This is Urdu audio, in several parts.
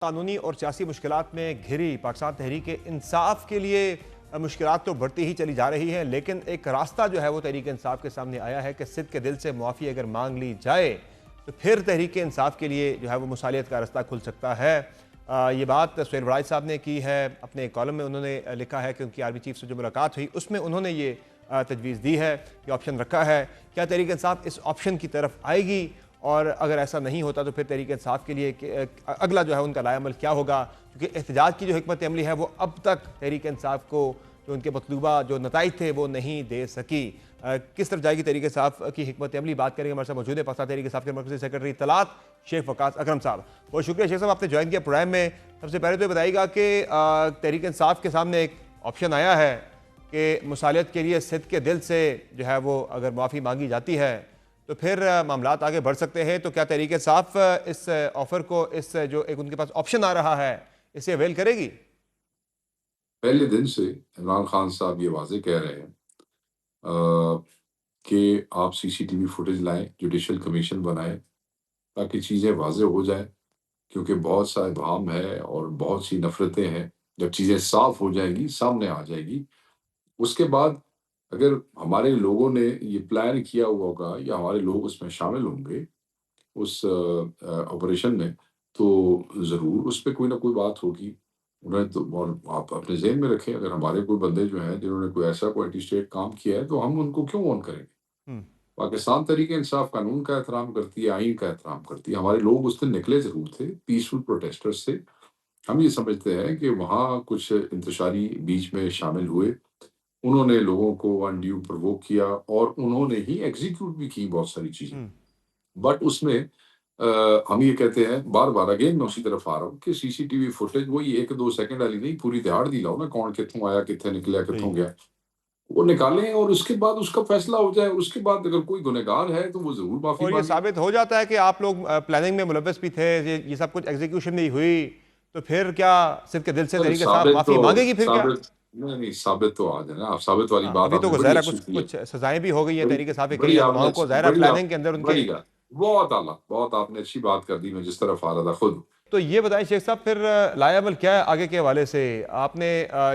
قانونی اور سیاسی مشکلات میں گھری پاکستان تحریک انصاف کے لیے مشکلات تو بڑھتی ہی چلی جا رہی ہیں، لیکن ایک راستہ جو ہے وہ تحریک انصاف کے سامنے آیا ہے کہ صدق کے دل سے معافی اگر مانگ لی جائے تو پھر تحریک انصاف کے لیے جو ہے وہ مصالحت کا راستہ کھل سکتا ہے۔ یہ بات سہیل وڑائی صاحب نے کی ہے اپنے کالم میں، انہوں نے لکھا ہے کہ ان کی آرمی چیف سے جو ملاقات ہوئی اس میں انہوں نے یہ تجویز دی ہے، یہ آپشن رکھا ہے۔ کیا تحریک انصاف اس آپشن کی طرف آئے گی؟ اور اگر ایسا نہیں ہوتا تو پھر تحریک انصاف کے لیے اگلا جو ہے ان کا لائے عمل کیا ہوگا؟ کیونکہ احتجاج کی جو حکمت عملی ہے وہ اب تک تحریک انصاف کو جو ان کے مطلوبہ جو نتائج تھے وہ نہیں دے سکی۔ کس طرف جائے گی تحریک انصاف کی حکمت عملی؟ بات کریں گے، ہمارے ساتھ موجود ہے پاکستان تحریک انصاف کے مرکزی سیکرٹری اطلاعات شیخ وقاص اکرم صاحب۔ بہت شکریہ شیخ صاحب، آپ نے جوائن کیا پروگرام میں۔ سب سے پہلے تو یہ بتائیے گا کہ تحریک انصاف کے سامنے ایک آپشن آیا ہے کہ مصالحت کے لیے صدق کے دل سے جو ہے وہ اگر معافی مانگی جاتی ہے تو پھر معاملات آگے بڑھ سکتے ہیں، تو کیا تحریک انصاف اس آفر کو، اس جو ایک ان کے پاس آپشن آ رہا ہے، اسے اویل کرے گی؟ پہلے دن سے عمران خان صاحب یہ واضح کہہ رہے ہیں کہ آپ سی سی ٹی وی فوٹیج لائیں، جوڈیشل کمیشن بنائیں تاکہ چیزیں واضح ہو جائیں، کیونکہ بہت سا ابہام ہے اور بہت سی نفرتیں ہیں۔ جب چیزیں صاف ہو جائیں گی، سامنے آ جائے گی، اس کے بعد اگر ہمارے لوگوں نے یہ پلان کیا ہوا ہوگا یا ہمارے لوگ اس میں شامل ہوں گے اس آپریشن میں، تو ضرور اس پہ کوئی نہ کوئی بات ہوگی۔ انہیں تو اور آپ اپنے ذہن میں رکھیں، اگر ہمارے کوئی بندے جو ہیں جنہوں نے کوئی ایسا کوئی اینٹی اسٹیٹ کام کیا ہے تو ہم ان کو کیوں آن کریں گے؟ پاکستان تحریک انصاف قانون کا احترام کرتی ہے، آئین کا احترام کرتی ہے۔ ہمارے لوگ اس دن نکلے ضرور تھے، پیسفل پروٹیسٹرز تھے۔ ہم یہ سمجھتے ہیں کہ وہاں کچھ انتشاری بیچ میں شامل ہوئے، انہوں نے لوگوں کو انڈیو پرووک کیا اور انہوں نے ہی ایگزیکیوٹ بھی کی بہت ساری چیزیں۔ بٹ اس میں ہم یہ کہتے ہیں بار بار، اگین میں اسی طرف آ رہا ہوں کہ سی سی ٹی وی فوٹیج وہی 1-2 سیکنڈ والی نہیں، پوری دہاڑ دی لاؤ نا، کون کتوں آیا، کتنے نکلیا، کتوں گیا، وہ نکالیں اور اس کے بعد اس کا فیصلہ ہو جائے۔ اس کے بعد اگر کوئی گنہگار ہے تو وہ ضرور معافی اور یہ مانگے۔ ثابت ہو جاتا ہے کہ آپ لوگ پلاننگ میں ملوث بھی تھے، یہ سب کچھ ایگزیکیوشن بھی ہوئی، تو پھر کیا صدق کے دل سے تحریک انصاف معافی مانگے گی؟ پھر کیا؟ نہیں، ثابت تو آ جائے نا، آپ ثابت والی بات ابھی آپ تو نے بڑی ظاہرہ اچھی کی ہے، کچھ سزائیں بھی ہو گئی ہیں تحریک انصاف کے کئی بڑی آپ نے رہنماؤں کو، ظاہرہ پلاننگ کے اندر ان کے۔ بہت اعلیٰ، بہت آپ نے اچھی بات کر دی، میں جس طرف آ رہا تھا خود۔ تو یہ بتائیں شیخ صاحب، پھر لائے عمل کیا ہے آگے کے حوالے سے؟ آپ نے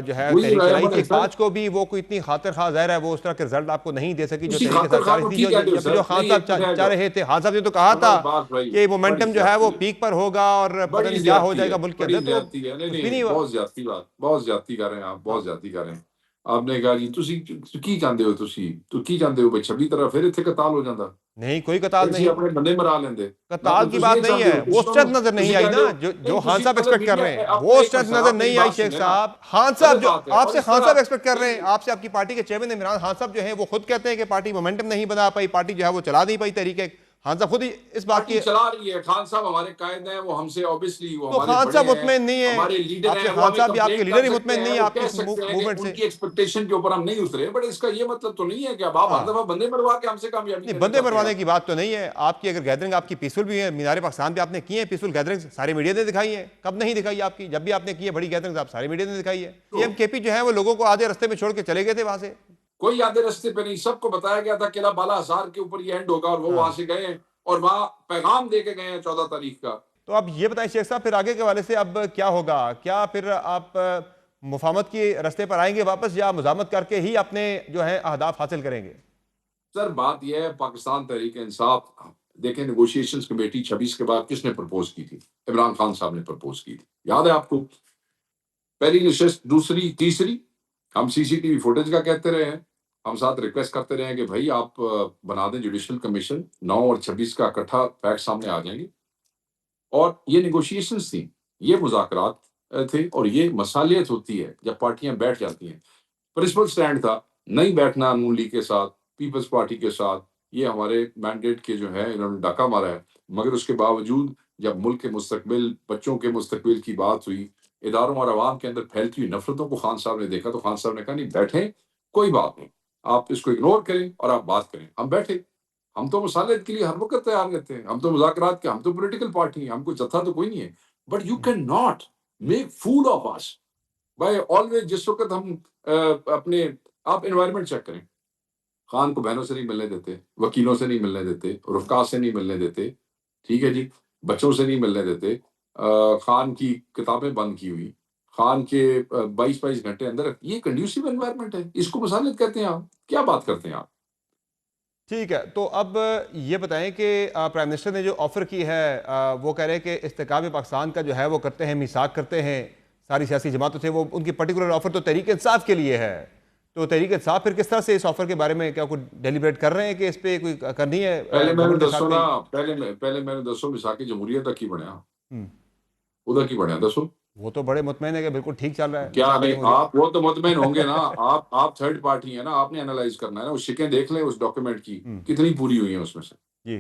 جو ہے وہی تحریک رائے چلائی عمل تھی ہے سر، 5 کو بھی، وہ کوئی اتنی خاطر خواہ ظاہر ہے وہ اس طرح کے رزلٹ آپ کو نہیں دے سکی جو اسی تحریک خاطر انصاف چاہ خواہ رہی کو تھی، کی کیا دے جو سر، خان نہیں ایک صاحب منٹ چاہ رہے تھے۔ خان صاحب نے تو کہا تھا بات کہ یہ مومنٹم جو ہے وہ پیک پر ہوگا اور پتہ بڑی نہیں کیا ہو زیادتی جائے ہے، گا ملک کے بڑی اندر، تو زیادتی ہے، نہیں کچھ بھی نہیں، نہیں ہوا۔ بہت زیادتی بات، بہت زیادتی کر رہے ہیں آپ، ہاں، بہت زیادتی کر رہے ہیں۔ آپ نے کہا جی تسی کی چاہتے ہو، تو کی چاہتے ہو بھائی 26 طرح پھر اتنے قتال ہو جاتا، نہیں کوئی قتال پھر سی نہیں، اپنے بندے مرا لیندے نہ، قتال کی تسی بات یہ نہیں چاہتے ہے، ہو، وہ تسی اسٹرینتھ نظر نہیں آئی کہتے نا ہو جو نہیں، خان تسی صاحب مطلب ایکسپیکٹ کر میڈیا رہے ہیں، اپنا وہ ایک اسٹرینتھ نظر آپ میری نہیں آئی بات شیخ سنیں نا، صاحب۔ خان صاحب غلط جو بات ہے آپ اور سے، اس خان صاحب طرح ایکسپیکٹ کر رہے ہیں، آپ سے آپ کی پارٹی کے چیئرمین عمران خان صاحب جو ہیں وہ خود کہتے ہیں کہ پارٹی مومنٹم نہیں بنا پائی، پارٹی جو ہے وہ چلا نہیں پائی تحریک۔ خان صاحب خود ہی اس بات پارٹی کی، چلا رہی ہے، خان صاحب ہمارے قائد ہیں، وہ ہم سے اوبیسلی وہ تو ہمارے خان بڑے صاحب ہیں، مطمئن نہیں ہے ہمارے لیڈر آپ کے؟ ہیں، وہ خان ہمیں صاحب بھی، آپ کے کمپلین لیڈر کر ہی سکتے مطمئن نہیں ہیں، ہے وہ آپ کی کہہ اس سکتے ہیں کہ موومنٹ ان سے؟ کی ایکسپیکٹیشن کے اوپر ہم نہیں اترے، بٹ اس کا یہ مطلب تو نہیں ہے کہ اب آپ ہر ہاں، دفعہ بندے مروا کے ہم سے کامیابی نہیں لینا بندے چاہتے ہیں۔ مروانے کی بات تو نہیں ہے آپ کی۔ اگر گیدرنگ آپ کی پیسفل بھی ہے، مینار پاکستان پہ آپ نے کی ہے پیسفل گیدرنگز، سارے میڈیا نے دکھائی ہیں، کب نہیں دکھائی آپ کی؟ جب بھی آپ نے کی ہے بڑی گیدرنگز آپ سارے میڈیا نے دکھائی ہے۔ پی ایم کے پی جو ہے وہ لوگوں کو آدھے رستے میں چھوڑ کے چلے گئے تھے وہاں سے۔ کوئی آدھے رستے پہ نہیں، سب کو بتایا گیا تھا قلعہ بالا حصار کے اوپر یہ اینڈ ہوگا، اور وہ ہاں، وہاں سے گئے ہیں اور وہاں پیغام دے کے گئے ہیں 14 تاریخ کا۔ تو اب یہ بتائیں شیخ صاحب، پھر آگے کے حوالے سے اب کیا ہوگا؟ کیا پھر آپ مفاہمت کی رستے پر آئیں گے واپس، یا مزاحمت کر کے ہی اپنے جو ہے اہداف حاصل کریں گے؟ سر بات یہ ہے، پاکستان تحریک انصاف، دیکھیں نیگوشیشنز کمیٹی 26 کے بعد کس نے پرپوز کی تھی؟ عمران خان صاحب نے پرپوز کی تھی، یاد ہے آپ کو؟ پہلی نشست، دوسری، تیسری، ہم سی سی ٹی وی فوٹیج کا کہتے رہے ہیں، ہم ساتھ ریکویسٹ کرتے رہے ہیں کہ بھائی آپ بنا دیں جوڈیشل کمیشن، 9 اور 26 کا اکٹھا فیکٹ سامنے آ جائیں گے۔ اور یہ نیگوشیشنز تھیں، یہ مذاکرات تھے، اور یہ مصالحت ہوتی ہے جب پارٹیاں بیٹھ جاتی ہیں۔ پرنسپل سٹینڈ تھا نہیں بیٹھنا نون لیگ کے ساتھ، پیپلز پارٹی کے ساتھ، یہ ہمارے مینڈیٹ کے جو ہے انہوں نے ڈاکہ مارا ہے، مگر اس کے باوجود جب ملک کے مستقبل، بچوں کے مستقبل کی بات ہوئی، اداروں اور عوام کے اندر پھیلتی ہوئی نفرتوں کو خان صاحب نے دیکھا، تو خان صاحب نے کہا نہیں بیٹھیں، کوئی بات نہیں، آپ اس کو اگنور کریں اور آپ بات کریں۔ ہم بیٹھے، ہم تو مصالحت کے لیے ہر وقت تیار رہتے ہیں، ہم تو مذاکرات کے، ہم تو پولیٹیکل پارٹی ہیں، ہم کو جتھا تو کوئی نہیں ہے، but you can not make fool of us by always. جس وقت ہم اپنے، آپ انوائرمنٹ چیک کریں، خان کو بہنوں سے نہیں ملنے دیتے، وکیلوں سے نہیں ملنے دیتے، رفقا سے نہیں ملنے دیتے، ٹھیک ہے جی، بچوں سے نہیں ملنے دیتے، خان کی کتابیں بند کی ہوئی، خان کے 22 گھنٹے اندر، یہ کنڈیوسو انوائرمنٹ ہے، اس کو مسالت کہتے ہیں آپ؟ کیا بات کرتے ہیں آپ؟ ٹھیک ہے، تو اب یہ بتائیں کہ پرائم منسٹر نے جو آفر کی ہے، وہ کہہ رہے ہیں کہ استحکام پاکستان کا جو ہے وہ کرتے ہیں، میثاق کرتے ہیں ساری سیاسی جماعتوں سے، وہ ان کی پرٹیکولر آفر تو تحریک انصاف کے لیے ہے، تو تحریک انصاف پھر کس طرح سے اس آفر کے بارے میں کیا کوئی ڈیلیبریٹ کر رہے ہیں کہ اس پہ کوئی کرنی ہے پہلے میں نے گورنمنٹ کے ساتھ دسو نا، کوئی؟ پہلے میں نے دسو مساق جمہوریت تک کی بنیا، ہم، ادھر کی بنیا دسو. وہ تو بڑے مطمئن ہے کہ بالکل ٹھیک چل رہا ہے کیا مساق نہیں، جمہوریت۔ آپ وہ تو مطمئن ہوں گے نا، آپ تھرڈ پارٹی ہیں نا، آپ نے انالائز کرنا ہے نا، وہ شکیں دیکھ لیں اس ڈاکیومنٹ کی ہم، کتنی پوری ہوئی ہیں اس میں سے. جی،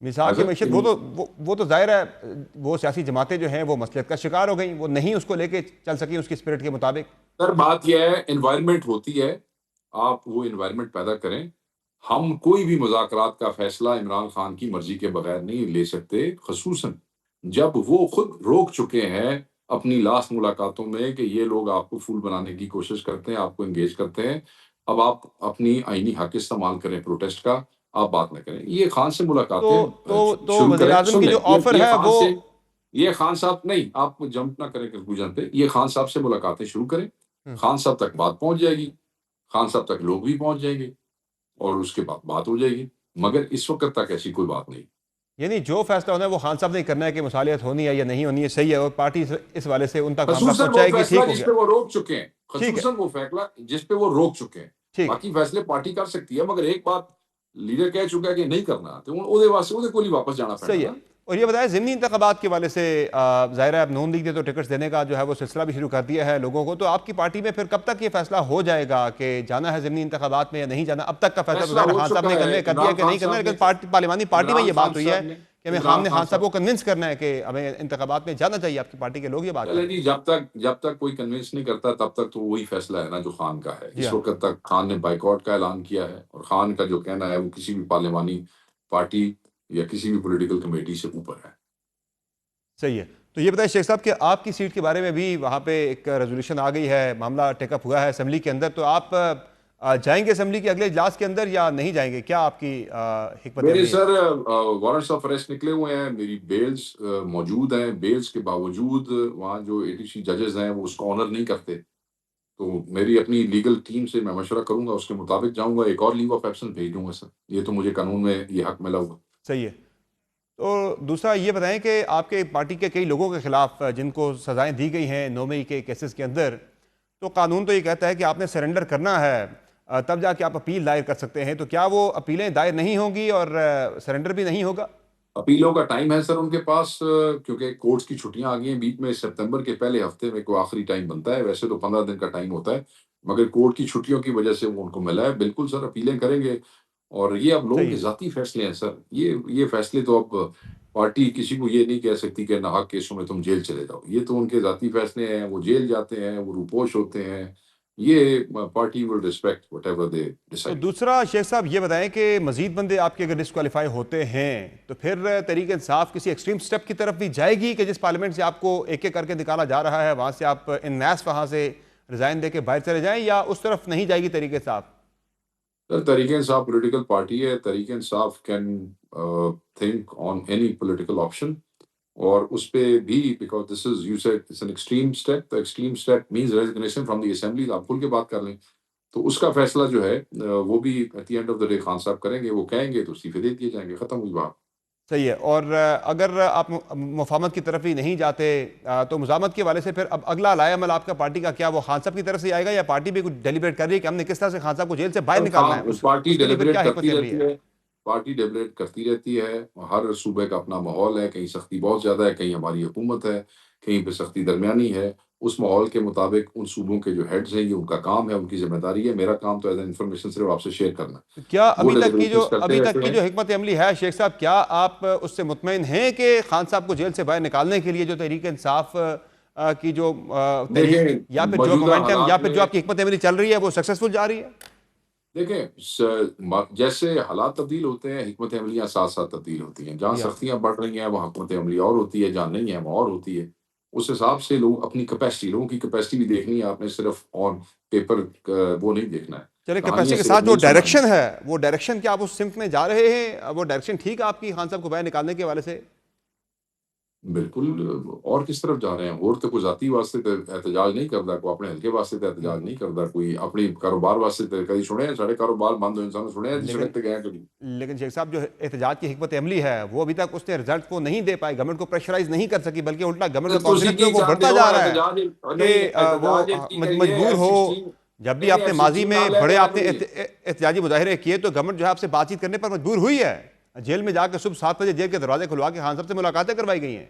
میثاق کی اچھا معیشت وہ تو ظاہر ہے، وہ سیاسی جماعتیں جو ہیں وہ مسلط کا شکار ہو گئیں، وہ نہیں اس کو لے کے چل سکیں اس کی اسپرٹ کے مطابق۔ سر بات یہ ہے، انوائرمنٹ ہوتی ہے، آپ وہ انوائرمنٹ پیدا کریں. ہم کوئی بھی مذاکرات کا فیصلہ عمران خان کی مرضی کے بغیر نہیں لے سکتے، خصوصاً جب وہ خود روک چکے ہیں اپنی لاسٹ ملاقاتوں میں کہ یہ لوگ آپ کو فول بنانے کی کوشش کرتے ہیں، آپ کو انگیج کرتے ہیں. اب آپ اپنی آئینی حق استعمال کریں پروٹیسٹ کا، آپ بات نہ کریں. یہ خان سے تو ملاقاتیں تو شروع وزیر کریں. اعظم سن کی لیں، جو آفر یہ ہے خان وہ، سے، یہ خان صاحب نہیں، آپ جمپ نہ کریں کنکلوژن پہ، یہ خان صاحب سے ملاقاتیں شروع کریں. خان صاحب تک بات پہنچ جائے گی، خان صاحب تک لوگ بھی پہنچ جائیں گے، اور اس کے بعد بات ہو جائے گی. مگر اس وقت تک ایسی کوئی بات نہیں. یعنی جو فیصلہ ہونا ہے وہ خان صاحب نے کرنا ہے کہ مصالحت ہونی ہے یا نہیں ہونی ہے، صحیح ہے، اور پارٹی اس والے سے ان تک معاملہ خصوصاً وہ پہنچائے گی، فیصلہ ٹھیک ہو جس گیا، پہ وہ روک چکے ہیں، ٹھیک ہے، خصوصاً وہ فیصلہ جس پہ وہ روک چکے ہیں. ٹھیک ہے، باقی فیصلے پارٹی کر سکتی ہے، مگر ایک بات لیڈر کہہ چکا ہے کہ نہیں کرنا، تو وہ واسطے وہ کو واپس جانا پڑنا صحیح ہے۔ نا. اور یہ بتائیں ضمنی انتخابات کے والے سے، ظاہر ہے اب نون لیگ نے تو ٹکٹس دینے کا جو ہے وہ سلسلہ بھی شروع کر دیا ہے لوگوں کو، تو آپ کی پارٹی میں پھر کب تک یہ فیصلہ ہو جائے گا کہ جانا ہے ضمنی انتخابات میں یا نہیں جانا؟ اب تک کا فیصلہ تو فیصلہ ظاہر ہے ہو خان صاحب چکا نے ہے. کر دیا کہ نہیں کرنا، لیکن پارلیمانی پارٹی میں یہ بات ہوئی ہے کہ ہمیں خان صاحب کو کنونس کرنا ہے کہ ہمیں انتخابات میں جانا چاہیے، آپ کی پارٹی کے لوگ یہ بات کر چلے رہے ہیں۔ جی، جب تک کوئی کنونس نہیں کرتا تب تک تو وہی فیصلہ ہے نا جو خان کا ہے. جی اس ہاں، وقت تک خان نے بائیکاٹ کا اعلان کیا ہے، اور خان کا جو کہنا ہے وہ کسی بھی پارلیمانی پارٹی یا کسی بھی پولیٹیکل کمیٹی سے اوپر ہے. صحیح ہے۔ تو یہ بتائیں شیخ صاحب کہ آپ کی سیٹ کے بارے میں بھی وہاں پہ ایک ریزولوشن آ گئی ہے، معاملہ ٹیک اپ ہوا ہے اسمبلی کے اندر، تو آپ جائیں گے اسمبلی کے اگلے اجلاس کے اندر یا نہیں جائیں گے؟ کیا آپ کی حکمت میرے عملی ہے؟ سر وارنٹس آف اریسٹ نکلے ہوئے ہیں، میری بیلز موجود ہیں. بیلز کے باوجود وہاں جو ATC ججز ہیں وہ اس کو آنر نہیں کرتے. تو میری اپنی لیگل ٹیم سے میں مشورہ کروں گا، اس کے مطابق جاؤں گا، ایک اور لیو آف ایبسنس بھیج دوں گا سر. یہ تو مجھے قانون میں یہ حق ملا ہوا. صحیح ہے۔ تو دوسرا یہ بتائیں کہ آپ کے پارٹی کے کئی لوگوں کے خلاف جن کو سزائیں دی گئی ہیں 9 مئی کے کیسز کے اندر، تو قانون تو یہ کہتا ہے کہ آپ نے سرنڈر کرنا ہے، تب جا کے آپ اپیل دائر کر سکتے ہیں، تو کیا وہ اپیلیں دائر نہیں ہوں گی اور سرنڈر بھی نہیں ہوگا؟ اپیلوں کا ٹائم ہے سر ان کے پاس، کیونکہ کورٹس کی چھٹیاں آ گئی ہیں بیچ میں. سپتمبر کے پہلے ہفتے میں کوئی آخری ٹائم بنتا ہے، ویسے تو 15 دن کا ٹائم ہوتا ہے، مگر کورٹ کی چھٹیوں کی وجہ سے وہ ان کو ملا ہے. بالکل سر، اپیلیں کریں گے. اور یہ اب لوگوں صحیح کے ہے۔ ذاتی فیصلے ہیں سر. یہ فیصلے تو اب پارٹی کسی کو یہ نہیں کہہ سکتی کہ ناحق کیسوں میں تم جیل چلے جاؤ. یہ تو ان کے ذاتی فیصلے ہیں، وہ جیل جاتے ہیں، وہ روپوش ہوتے ہیں. یہ party will respect whatever they to decide. دوسرا شیخ صاحب یہ بتائیں کہ مزید بندے آپ کے اگر ڈسکوالیفائی ہوتے ہیں تو پھر تحریک انصاف کسی ایکسٹریم سٹیپ کی طرف بھی جائے گی کہ جس پارلیمنٹ سے آپ کو ایک ایک کر کے نکالا جا رہا ہے وہاں سے آپ ان میس وہاں سے ریزائن دے کے باہر چلے جائیں، یا اس طرف نہیں جائے گی تحریک انصاف؟ سر تحریک انصاف پولیٹیکل پارٹی ہے. Tehreek Insaf can think on any political option. اور اس پہ بھی because this is you said it's an extreme step, تو extreme step means resignation from the assembly. آپ کھل کے بات کر لیں، تو اس کا فیصلہ جو ہے وہ بھی at the end of the day Khan صاحب کریں گے. وہ کہیں گے تو استعفے دے دیے جائیں گے، ختم ہوئی بات. صحیح ہے۔ اور اگر آپ مفاہمت کی طرف ہی نہیں جاتے تو مزاحمت کے والے سے پھر اب اگلا لائے عمل آپ کا پارٹی کا کیا وہ خان صاحب کی طرف سے آئے گا، یا پارٹی بھی کچھ ڈیلیبریٹ کر رہی ہے کہ ہم نے کس طرح سے خان صاحب کو جیل سے باہر نکالنا ہے؟ پارٹی اس کے لیے پھر کیا ڈیلیبریٹ حکمت کرتی عملی رہتی ہے؟ ہے. پارٹی ڈیلیبریٹ کرتی رہتی ہے. ہر صوبے کا اپنا ماحول ہے، کہیں سختی بہت زیادہ ہے، کہیں ہماری حکومت ہے، کہیں پہ سختی درمیانی ہے. اس ماحول کے مطابق ان صوبوں کے جو ہیڈز ہیں، یہ ان کا کام ہے، ان کی ذمہ داری ہے. میرا کام تو ایز اے انفارمیشن صرف آپ سے شیئر کرنا ہے. تو کیا وہ ڈیلیبریشنز کرتے ابھی تک رہتے کی ہیں. جو حکمت عملی ہے شیخ صاحب، کیا آپ اس سے مطمئن ہیں کہ خان صاحب کو جیل سے باہر نکالنے کے لیے جو تحریک انصاف کی جو تحریک دیکھیں یا پھر جو موجودہ مومنٹم یا حالات پھر جو میں، آپ کی حکمت عملی چل رہی ہے وہ سکسیسفل جا رہی ہے؟ دیکھیں جیسے حالات تبدیل ہوتے ہیں، حکمت عملیاں ساتھ ساتھ تبدیل ہوتی ہیں. جہاں جی ہاں، سختیاں بڑھ رہی ہیں وہاں حکمت عملی اور ہوتی ہے، جہاں نہیں ہے وہاں اور ہوتی ہے. اس حساب سے لوگ اپنی کیپیسٹی، لوگوں کی کیپیسٹی بھی دیکھنی ہے. آپ نے صرف آن پیپر وہ نہیں دیکھنا ہے، چلے کہانیاں کیپیسٹی کے صرف ساتھ جو نہیں سنانی. ڈائریکشن ہے وہ ڈائریکشن کیا آپ اس سمت میں جا رہے ہیں؟ وہ ڈائریکشن ٹھیک ہے آپ کی خان صاحب کو باہر نکالنے کے حوالے سے؟ بالکل اور کس طرف جا رہے ہیں اور تو کوئی ذاتی واسطے تے احتجاج نہیں کرتا کوئی اپنے ہلکے واسطے تے احتجاج نہیں کرتا کوئی اپنی کاروبار واسطے تے کدی سنے ہیں سارے کاروبار بند ہوئے انسان سنے ہیں جی لیکن سڑک تے گئے ہیں کبھی لیکن شیخ صاحب جو احتجاج کی حکمت عملی ہے وہ ابھی تک اس نے رزلٹ کو نہیں دے پائی، گورنمنٹ کو پریشرائز نہیں کر سکی، بلکہ الٹا گورنمنٹ کا تسی کانفیڈنس جو کی ہے وہ چاہتے بڑھتا ہو جا رہا ہے احتجاج نہیں کہ وہ احتجاج کی کریے مجبور ایف ہو۔ سکسٹین جب بھی نہیں آپ نہیں نے ایف ماضی سکسٹین میں نام لے بڑے کے آپ نے کریے احتجاجی مظاہرے کیے تو گورنمنٹ جو ہے آپ سے بات چیت کرنے پر مجبور ہوئی ہے، جیل میں جا کے صبح 7 بجے جیل کے دروازے کھلوا کے خان صاحب سے ملاقاتیں کروائی گئی ہیں۔